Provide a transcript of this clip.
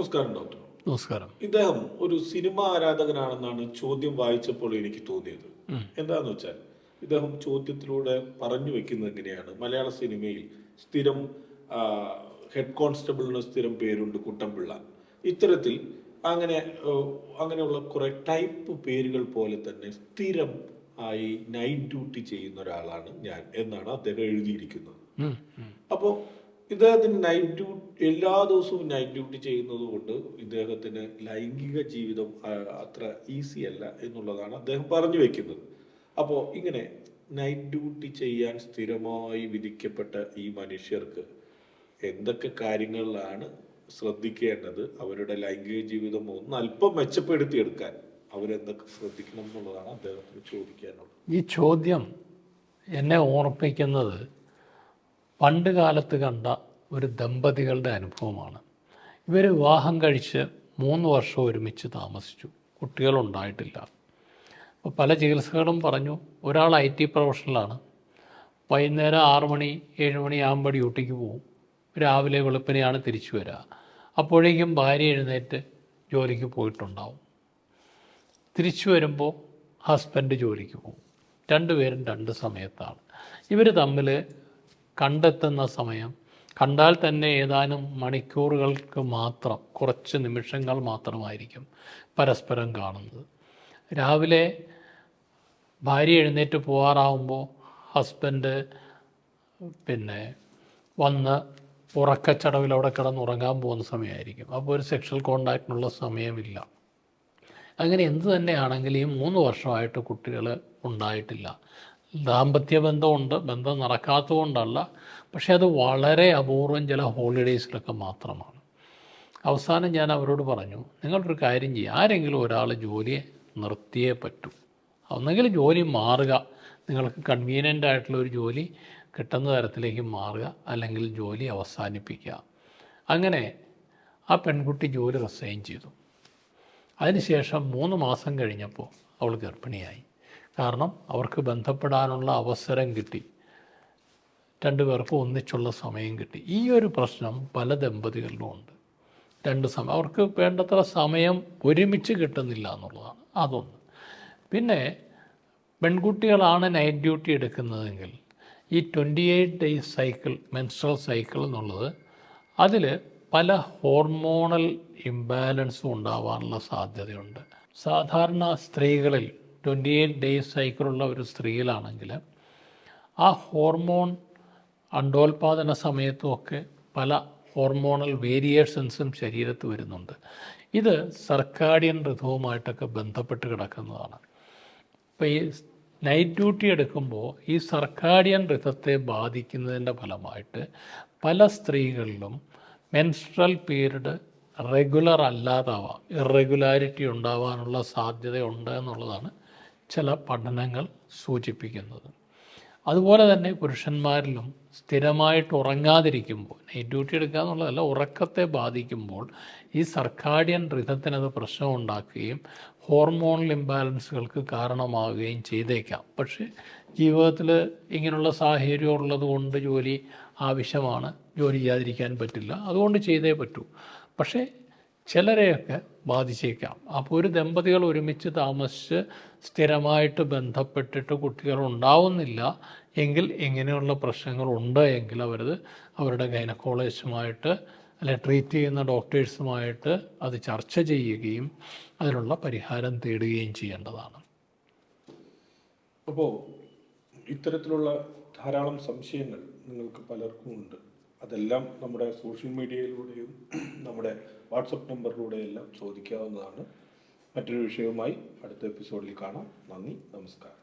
നമസ്കാരം ഡോക്ടർ. നമസ്കാരം. ഇദ്ദേഹം ഒരു സിനിമ ആരാധകനാണെന്നാണ് ചോദ്യം വായിച്ചപ്പോൾ എനിക്ക് തോന്നിയത്. എന്താന്ന് വെച്ചാൽ ഇദ്ദേഹം ചോദ്യത്തിലൂടെ പറഞ്ഞു വെക്കുന്നത് എങ്ങനെയാണ്, മലയാള സിനിമയിൽ സ്ഥിരം ഹെഡ് കോൺസ്റ്റബിളിന് സ്ഥിരം പേരുണ്ട് കുട്ടൻപിള്ള. ഇത്തരത്തിൽ അങ്ങനെ അങ്ങനെയുള്ള കുറെ ടൈപ്പ് പേരുകൾ പോലെ തന്നെ സ്ഥിരം ആയി നൈറ്റ് ഡ്യൂട്ടി ചെയ്യുന്ന ഒരാളാണ് ഞാൻ എന്നാണ് അദ്ദേഹം എഴുതിയിരിക്കുന്നത്. അപ്പോൾ ഇദ്ദേഹത്തിന് നൈറ്റ് ഡ്യൂട്ടി എല്ലാ ദിവസവും നൈറ്റ് ഡ്യൂട്ടി ചെയ്യുന്നത് കൊണ്ട് ഇദ്ദേഹത്തിന് ലൈംഗിക ജീവിതം അത്ര ഈസി അല്ല എന്നുള്ളതാണ് അദ്ദേഹം പറഞ്ഞു വെക്കുന്നത്. അപ്പോൾ ഇങ്ങനെ നൈറ്റ് ഡ്യൂട്ടി ചെയ്യാൻ സ്ഥിരമായി വിധിക്കപ്പെട്ട ഈ മനുഷ്യർക്ക് എന്തൊക്കെ കാര്യങ്ങളിലാണ് ശ്രദ്ധിക്കേണ്ടത്, അവരുടെ ലൈംഗിക ജീവിതം ഒന്ന് അല്പം മെച്ചപ്പെടുത്തിയെടുക്കാൻ അവരെന്തൊക്കെ ശ്രദ്ധിക്കണം എന്നുള്ളതാണ് അദ്ദേഹത്തിന് ചോദിക്കാനുള്ളത്. ഈ ചോദ്യം എന്നെ ഓർപ്പിക്കുന്നത് പണ്ട് കാലത്ത് കണ്ട ഒരു ദമ്പതികളുടെ അനുഭവമാണ്. ഇവർ വിവാഹം കഴിച്ച് 3 വർഷം ഒരുമിച്ച് താമസിച്ചു, കുട്ടികളുണ്ടായിട്ടില്ല. അപ്പോൾ പല ചികിത്സകളും പറഞ്ഞു. ഒരാൾ IT പ്രൊഫഷണലാണ്, വൈകുന്നേരം 6 മണി 7 മണി ആകുമ്പോൾ ഡ്യൂട്ടിക്ക് പോകും, രാവിലെ വെളുപ്പിനെയാണ് തിരിച്ചു വരിക. അപ്പോഴേക്കും ഭാര്യ എഴുന്നേറ്റ് ജോലിക്ക് പോയിട്ടുണ്ടാവും. തിരിച്ചു വരുമ്പോൾ ഹസ്ബൻഡ് ജോലിക്ക് പോകും. രണ്ടുപേരും 2 സമയത്താണ്. ഇവർ തമ്മിൽ കണ്ടെത്തുന്ന സമയം കണ്ടാൽ തന്നെ ഏതാനും മണിക്കൂറുകൾക്ക് മാത്രം, കുറച്ച് നിമിഷങ്ങൾ മാത്രമായിരിക്കും പരസ്പരം കാണുന്നത്. രാവിലെ ഭാര്യ എഴുന്നേറ്റ് പോകാറാവുമ്പോൾ ഹസ്ബൻഡ് വന്ന് ഉറക്കച്ചടവിൽ അവിടെ കിടന്നുറങ്ങാൻ പോകുന്ന സമയമായിരിക്കും. അപ്പോൾ ഒരു സെക്ഷൽ കോണ്ടാക്റ്റിനുള്ള സമയമില്ല. അങ്ങനെ എന്ത് തന്നെയാണെങ്കിലും ഈ 3 വർഷമായിട്ട് കുട്ടികൾ ഉണ്ടായിട്ടില്ല. ദാമ്പത്യ ബന്ധമുണ്ട്, ബന്ധം നടക്കാത്തതുകൊണ്ടല്ല, പക്ഷേ അത് വളരെ അപൂർവം ചില ഹോളിഡേയ്സിലൊക്കെ മാത്രമാണ്. അവസാനം ഞാൻ അവരോട് പറഞ്ഞു, നിങ്ങളൊരു കാര്യം ചെയ്യുക, ആരെങ്കിലും ഒരാൾ ജോലിയെ നിർത്തിയേ പറ്റൂ. ഒന്നെങ്കിൽ ജോലി മാറുക, നിങ്ങൾക്ക് കൺവീനിയൻ്റ് ആയിട്ടുള്ള ഒരു ജോലി കിട്ടുന്ന തരത്തിലേക്ക് മാറുക, അല്ലെങ്കിൽ ജോലി അവസാനിപ്പിക്കുക. അങ്ങനെ ആ പെൺകുട്ടി ജോലി റിസൈൻ ചെയ്തു. അതിനുശേഷം 3 മാസം കഴിഞ്ഞപ്പോൾ അവൾ ഗർഭിണിയായി. കാരണം അവർക്ക് ബന്ധപ്പെടാനുള്ള അവസരം കിട്ടി, 2 പേർക്കും ഒന്നിച്ചുള്ള സമയം കിട്ടി. ഈ ഒരു പ്രശ്നം പല ദമ്പതികളിലും ഉണ്ട്. 2 സമയം അവർക്ക് വേണ്ടത്ര സമയം ഒരുമിച്ച് കിട്ടുന്നില്ല എന്നുള്ളതാണ് അതൊന്ന്. പിന്നെ പെൺകുട്ടികളാണ് നൈറ്റ് ഡ്യൂട്ടി എടുക്കുന്നതെങ്കിൽ ഈ 28 ഡേയ്സ് സൈക്കിൾ, മെൻസ്ട്രൽ സൈക്കിൾ എന്നുള്ളത്, അതിൽ പല ഹോർമോണൽ ഇംബാലൻസും ഉണ്ടാവാനുള്ള സാധ്യതയുണ്ട്. സാധാരണ സ്ത്രീകളിൽ 28 ഡേയ്സ് സൈക്കിളുള്ള ഒരു സ്ത്രീയിലാണെങ്കിൽ ആ ഹോർമോൺ അണ്ടോൽപാദന സമയത്തുമൊക്കെ പല ഹോർമോണൽ വേരിയേഷൻസും ശരീരത്ത് വരുന്നുണ്ട്. ഇത് സർക്കാഡിയൻ ഋതുവുമായിട്ടൊക്കെ ബന്ധപ്പെട്ട് കിടക്കുന്നതാണ്. ഇപ്പോൾ ഈ നൈറ്റ് ഡ്യൂട്ടി എടുക്കുമ്പോൾ ഈ സർക്കാഡിയൻ ഋതത്തെ ബാധിക്കുന്നതിൻ്റെ ഫലമായിട്ട് പല സ്ത്രീകളിലും മെൻസ്ട്രൽ പീരീഡ് റെഗുലർ അല്ലാതാവാം, ഇറഗുലാരിറ്റി ഉണ്ടാവാനുള്ള സാധ്യതയുണ്ട് എന്നുള്ളതാണ് ചില പഠനങ്ങൾ സൂചിപ്പിക്കുന്നത്. അതുപോലെ തന്നെ പുരുഷന്മാരിലും സ്ഥിരമായിട്ട് ഉറങ്ങാതിരിക്കുമ്പോൾ, നൈറ്റ് ഡ്യൂട്ടി എടുക്കുക എന്നുള്ളതല്ല, ഉറക്കത്തെ ബാധിക്കുമ്പോൾ ഈ സർക്കാഡിയൻ ഋതത്തിനത് പ്രശ്നമുണ്ടാക്കുകയും ഹോർമോണൽ ഇംബാലൻസുകൾക്ക് കാരണമാവുകയും ചെയ്തേക്കാം. പക്ഷേ ജീവിതത്തിൽ ഇങ്ങനെയുള്ള സാഹചര്യം ഉള്ളത് കൊണ്ട് ജോലി ആവശ്യമാണ്, ജോലി ചെയ്യാതിരിക്കാൻ പറ്റില്ല, അതുകൊണ്ട് ചെയ്തേ പറ്റൂ. പക്ഷേ ചിലരെയൊക്കെ ബാധിച്ചേക്കാം. അപ്പോൾ ഒരു ദമ്പതികൾ ഒരുമിച്ച് താമസിച്ച് സ്ഥിരമായിട്ട് ബന്ധപ്പെട്ടിട്ട് കുട്ടികൾ ഉണ്ടാവുന്നില്ല എങ്കിൽ, ഇങ്ങനെയുള്ള പ്രശ്നങ്ങളുണ്ട് എങ്കിൽ അവരുടെ ഗൈനക്കോളജിസ്റ്റുമായിട്ട് അല്ലെ ട്രീറ്റ് ചെയ്യുന്ന ഡോക്ടേഴ്സുമായിട്ട് അത് ചർച്ച ചെയ്യുകയും അതിനുള്ള പരിഹാരം തേടുകയും ചെയ്യേണ്ടതാണ്. അപ്പോൾ ഇത്തരത്തിലുള്ള ധാരാളം സംശയങ്ങൾ നിങ്ങൾക്ക് പലർക്കും ഉണ്ട്. അതെല്ലാം നമ്മുടെ സോഷ്യൽ മീഡിയയിലൂടെയും നമ്മുടെ വാട്സപ്പ് നമ്പറിലൂടെയെല്ലാം ചോദിക്കാവുന്നതാണ്. മറ്റൊരു വിഷയവുമായി അടുത്ത എപ്പിസോഡിൽ കാണാം. നന്ദി, നമസ്കാരം.